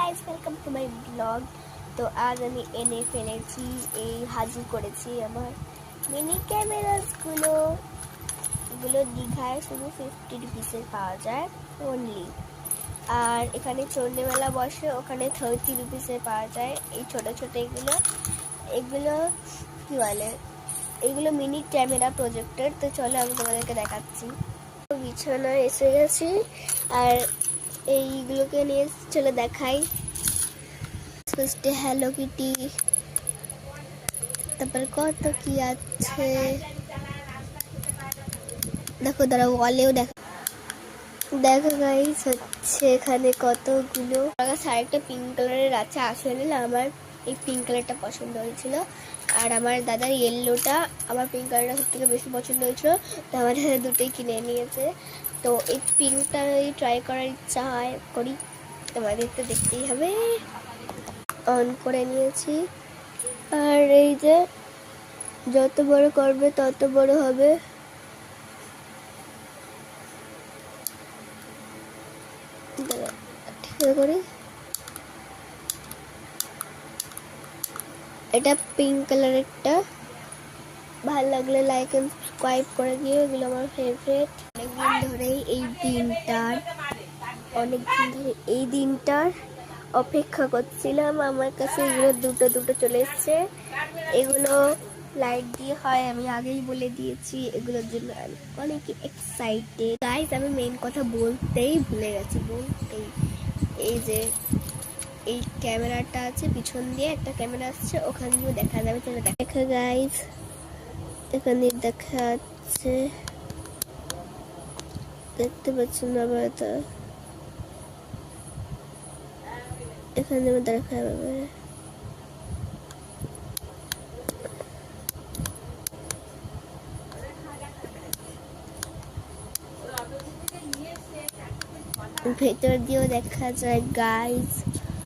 Guys, welcome to my blog. তো আজ আমি এনে ফেলেছি, এই হাজির করেছি আমার মিনি ক্যামেরাসগুলো। এগুলো দীঘায় শুধু 50 রুপিসের পাওয়া যায় অনলি। আর এখানে চন্ডীমেলা বসে, ওখানে 30 রুপিসে পাওয়া যায় এই ছোট ছোট এগুলো। এগুলো কি বলে, এগুলো মিনি ক্যামেরা প্রজেক্টর। তো চলো আমি তোমাদেরকে দেখাচ্ছি। বিছানায় এসে গেছি আর এইগুলোকে নিয়ে চলে দেখাই। ফার্স্টে হ্যালো কিটি, তারপর কত কি আছে দেখো, দাঁড়া ওয়ালেও দেখো দেখো গাইস, হচ্ছে এখানে কতগুলো। আরেকটা পিঙ্ক কালারের আছে, আসলে না আমার এই পিঙ্ক কালারটা পছন্দ হয়েছিল, আর আমার দাদার ইয়েলোটা, আমার পিঙ্ক কালারটা সব থেকে বেশি পছন্দ হয়েছিল, তো আমার দাদা দুটোই কিনে নিয়েছে। তো এই পিঙ্কটা ট্রাই করার ইচ্ছা হয়, করি, তোমাদের তো দেখতেই হবে। অন করে নিয়েছি, আর এই যে যত বড় করবে তত বড় হবে। ঠিক করে এটা পিঙ্ক কালারেরটা, ভালো লাগলে লাইক এন্ড সাবস্ক্রাইব করে দিও, এগুলো আমার ফেভারিট। অনেকদিন ধরে এই দিনটার অপেক্ষা করছিলাম। আমার কাছে এগুলো দুটো দুটো চলে এসছে। এগুলো লাইট দিয়ে হয়, আমি আগেই বলে দিয়েছি, এগুলোর জন্য আমি অনেক এক্সাইটেড। গাইস, আমি মেইন কথা বলতেই ভুলে গেছি, এই যে এই ক্যামেরাটা আছে, পিছন দিয়ে একটা ক্যামেরা আসছে, ওখান দিয়ে দেখা যাবে। চলো দেখা গাইস, এখানে দেখা যাচ্ছে, দেখতে পাচ্ছেন না তো, এখানে দেখা যাবে। ভেতর দিয়েও দেখা যায় গাইস।